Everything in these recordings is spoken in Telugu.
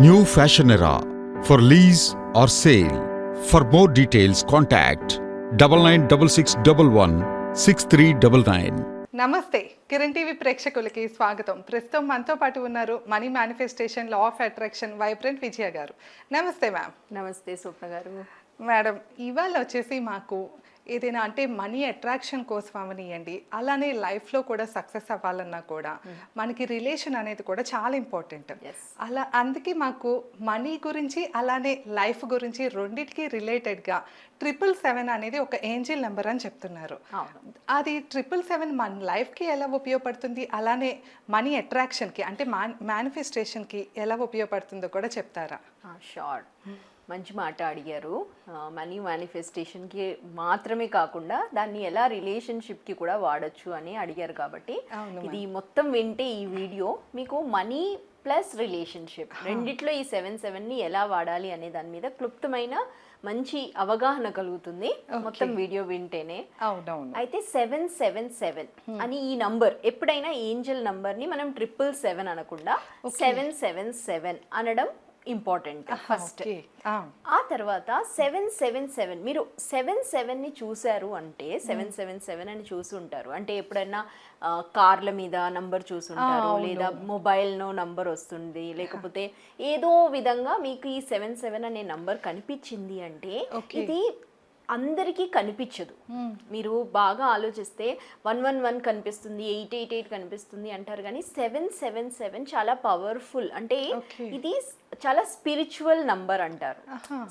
New fashion era for lease or sale. For more details, contact 9966116399. నమస్తే, కిరణ్ టీవీ ప్రేక్షకులకి స్వాగతం. ప్రస్తుతం మనతో పాటు ఉన్నారు money manifestation, law of attraction vibrant Vijaya గారు. నమస్తే మ్యామ్. నమస్తే స్వప్న గారు. మేడం, ఇవాళ వచ్చేసి మాకు ఏదైనా అంటే మనీ అట్రాక్షన్ కోసం అవనియండి, అలానే లైఫ్లో కూడా సక్సెస్ అవ్వాలన్నా కూడా మనకి రిలేషన్ అనేది కూడా చాలా ఇంపార్టెంట్. అలా అందుకే మాకు మనీ గురించి అలానే లైఫ్ గురించి రెండింటికి రిలేటెడ్గా 777 అనేది ఒక ఏంజిల్ నెంబర్ అని చెప్తున్నారు. అది 777 మన లైఫ్కి ఎలా ఉపయోగపడుతుంది, అలానే మనీ అట్రాక్షన్కి అంటే మేనిఫెస్టేషన్కి ఎలా ఉపయోగపడుతుందో కూడా చెప్తారా? షూర్, మంచి మాట అడిగారు. మనీ మేనిఫెస్టేషన్కి మాత్రమే కాకుండా దాన్ని ఎలా రిలేషన్షిప్కి కూడా వాడచ్చు అని అడిగారు. కాబట్టి ఇది మొత్తం వింటే ఈ వీడియో మీకు మనీ ప్లస్ రిలేషన్షిప్ రెండిట్లో ఈ 77ని ఎలా వాడాలి అనే దాని మీద క్లుప్తమైన మంచి అవగాహన కలుగుతుంది మొత్తం వీడియో వింటేనే. అయితే 777 అని ఈ నంబర్ ఎప్పుడైనా ఏంజల్ నంబర్ని మనం 777 అనకుండా 777 అనడం ఇంపార్టెంట్ ఫస్ట్. ఆ తర్వాత 777 మీరు 77ని చూసారు అంటే 777 అని చూసి ఉంటారు అంటే ఎప్పుడైనా కార్ల మీద నంబర్ చూసుంటారు, లేదా మొబైల్నో నంబర్ వస్తుంది, లేకపోతే ఏదో విధంగా మీకు ఈ 77 అనే నంబర్ కనిపించింది అంటే ఇది అందరికీ కనిపించదు. మీరు బాగా ఆలోచిస్తే 111 కనిపిస్తుంది, 888 కనిపిస్తుంది అంటారు, కానీ 777 చాలా పవర్ఫుల్. అంటే ఇది చాలా స్పిరిచువల్ నంబర్ అంటారు.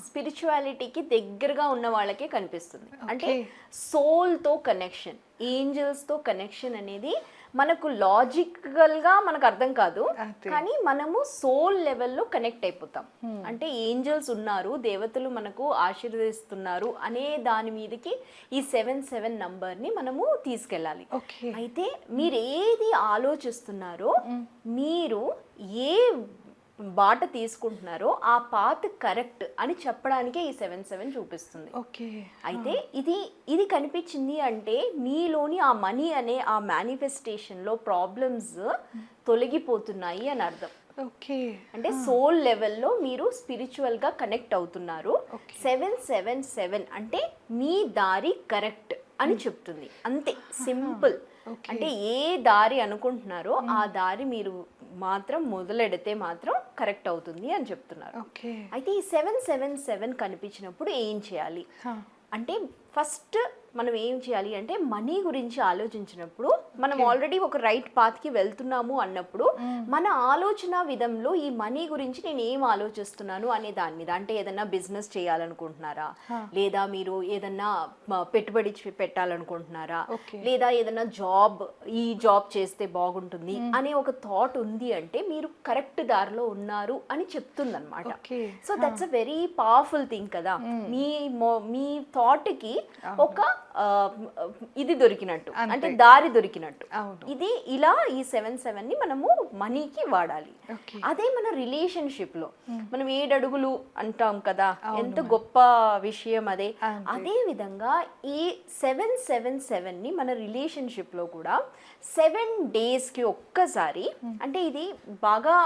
స్పిరిచువాలిటీకి దగ్గరగా ఉన్న వాళ్ళకే కనిపిస్తుంది. అంటే సోల్తో కనెక్షన్, ఏంజల్స్తో కనెక్షన్ అనేది మనకు లాజికల్గా మనకు అర్థం కాదు, కానీ మనము సోల్ లెవెల్లో కనెక్ట్ అయిపోతాం. అంటే ఏంజల్స్ ఉన్నారు, దేవతలు మనకు ఆశీర్వదిస్తున్నారు అనే దాని మీదకి ఈ 77 నంబర్ని మనము తీసుకెళ్ళాలి. అయితే మీరు ఏది ఆలోచిస్తున్నారో, మీరు ఏ బాట తీసుకుంటున్నారో ఆ పాత్ కరెక్ట్ అని చెప్పడానికే ఈ 77 చూపిస్తుంది. అయితే ఇది కనిపించింది అంటే మీలోని ఆ మనీ అనే ఆ మేనిఫెస్టేషన్లో ప్రాబ్లమ్స్ తొలగిపోతున్నాయి అని అర్థం. అంటే సోల్ లెవెల్లో మీరు స్పిరిచువల్గా కనెక్ట్ అవుతున్నారు. 777 అంటే మీ దారి కరెక్ట్ అని చెప్తుంది, అంతే, సింపుల్. అంటే ఏ దారి అనుకుంటున్నారో ఆ దారి మీరు మాత్రం మొదలెడితే మాత్రం కరెక్ట్ అవుతుంది అని చెప్తున్నారు. అయితే ఈ 777 కనిపించినప్పుడు ఏం చేయాలి అంటే, ఫస్ట్ మనం ఏం చేయాలి అంటే మనీ గురించి ఆలోచించినప్పుడు మనం ఆల్రెడీ ఒక రైట్ పాత్కి వెళ్తున్నాము అన్నప్పుడు మన ఆలోచన విధంలో ఈ మనీ గురించి నేను ఏం ఆలోచిస్తున్నాను అనే దాని మీద, అంటే ఏదన్నా బిజినెస్ చేయాలనుకుంటున్నారా, లేదా మీరు ఏదన్నా పెట్టుబడి పెట్టాలనుకుంటున్నారా, లేదా ఏదన్నా ఈ జాబ్ చేస్తే బాగుంటుంది అనే ఒక థాట్ ఉంది అంటే మీరు కరెక్ట్ దారిలో ఉన్నారు అని చెప్తుంది అనమాట. So that's a very powerful thing కదా. మీ థాట్కి ఒక ఇది దొరికినట్టు, అంటే దారి దొరికినట్టు. ఇది ఇలా ఈ 77ని మనము మనీకి వాడాలి. అదే మన రిలేషన్షిప్ లో మనం 7 అడుగులు అంటాం కదా, ఎంత గొప్ప విషయం అదే. అదే విధంగా ఈ 777ని మన రిలేషన్షిప్ లో కూడా 7 డేస్కి ఒక్కసారి, అంటే ఇది బాగా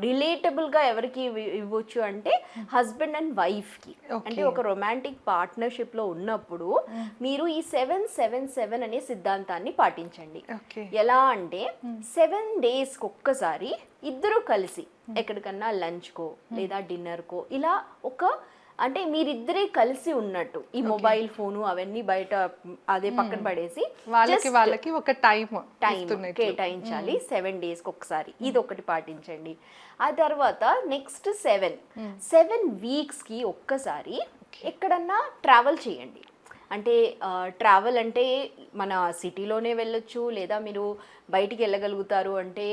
రిలేటబుల్ గా ఎవరికి ఇవ్వచ్చు అంటే హస్బెండ్ అండ్ వైఫ్ కి. అంటే ఒక రొమాంటిక్ పార్ట్నర్షిప్ లో ఉన్నప్పుడు మీరు ఈ 777 అనే సిద్ధాంతాన్ని పాటించండి. ఎలా అంటే 7 డేస్కి ఒక్కసారి ఇద్దరు కలిసి ఎక్కడికన్నా లంచ్కో లేదా డిన్నర్కో ఇలా అంటే మీరిద్దరే కలిసి ఉన్నట్టు, ఈ మొబైల్ ఫోను అవన్నీ బయట అదే పక్కన పడేసి వాళ్ళకి ఒక టైం కేటాయించాలి 7 డేస్కి ఒకసారి. ఇది ఒకటి పాటించండి. ఆ తర్వాత నెక్స్ట్ 7 వీక్స్కి ఒక్కసారి ఎక్కడన్నా ట్రావెల్ చేయండి. అంటే ట్రావెల్ అంటే మన సిటీలోనే వెళ్ళొచ్చు, లేదా మీరు బయటికి వెళ్ళగలుగుతారు అంటే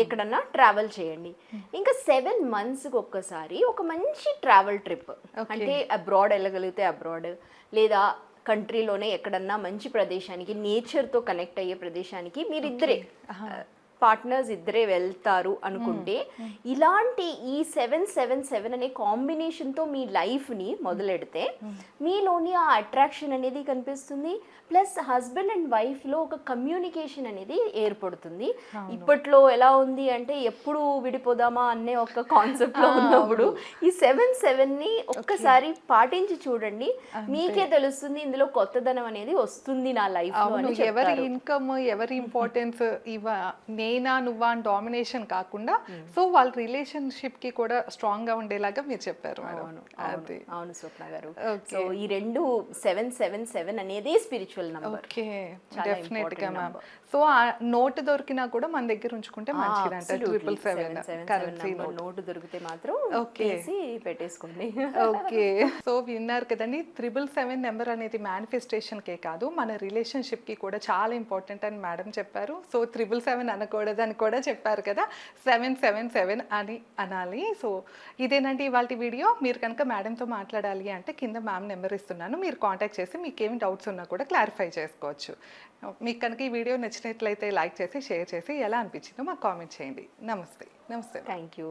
ఎక్కడన్నా ట్రావెల్ చేయండి. ఇంకా 7 monthsకి ఒక్కసారి ఒక మంచి ట్రావెల్ ట్రిప్, అంటే అబ్రాడ్ వెళ్ళగలిగితే అబ్రాడ్, లేదా కంట్రీలోనే ఎక్కడన్నా మంచి ప్రదేశానికి, నేచర్తో కనెక్ట్ అయ్యే ప్రదేశానికి మీరిద్దరే పార్ట్నర్స్ ఇద్దరే వెళ్తారు అనుకుంటే ఇలాంటి ఈ 777 అనే కాంబినేషన్తో మీ లైఫ్ని మొదలెడితే మీలోని ఆ అట్రాక్షన్ అనేది కనిపిస్తుంది, ప్లస్ హస్బెండ్ అండ్ వైఫ్లో ఒక కమ్యూనికేషన్ అనేది ఏర్పడుతుంది. ఇప్పట్లో ఎలా ఉంది అంటే ఎప్పుడు విడిపోదామా అనే ఒక కాన్సెప్ట్లో ఉన్నప్పుడు ఈ 7-7ని ఒక్కసారి పాటించి చూడండి, మీకే తెలుస్తుంది ఇందులో కొత్తదనం అనేది వస్తుంది నా లైఫ్. ఎవరి ఇన్కమ్ ఎవరి ఇంపార్టెన్స్ నేనా నువ్వా అని డామినేషన్ కాకుండా సో వాళ్ళ రిలేషన్షిప్ కి కూడా స్ట్రాంగ్ గా ఉండేలాగా మీరు చెప్పారు మేడం. అవును స్వప్న గారు. సో ఈ రెండు 777 అనేది స్పిరిచువల్ నంబర్. ఓకే, డెఫినెట్ గా మ్యామ్. సో ఆ నోట్ దొరికినా కూడా మన దగ్గర ఉంచుకుంటే మంచిదంట. 777 కరెన్సీ నోటు దొరికితే మాత్రం పెట్టేసుకోండి. ఓకే, సో విన్నారు కదండి, 777 నెంబర్ అనేది మేనిఫెస్టేషన్ కే కాదు మన రిలేషన్షిప్ కి కూడా చాలా ఇంపార్టెంట్ అని మేడం చెప్పారు. సో 777 అనకూడదని కూడా చెప్పారు కదా, 777 అని అనాలి. సో ఇదేనండి ఇవాళ వీడియో. మీరు కనుక మేడంతో మాట్లాడాలి అంటే కింద మ్యామ్ నెంబర్ ఇస్తున్నాను, మీరు కాంటాక్ట్ చేసి మీకు ఏమి డౌట్స్ ఉన్నా కూడా క్లారిఫై చేసుకోవచ్చు. మీకు కనుక ఈ వీడియో నచ్చినట్లయితే లైక్ చేసి షేర్ చేసి ఎలా అనిపించిందో మాకు కామెంట్ చేయండి. నమస్తే. Thank you.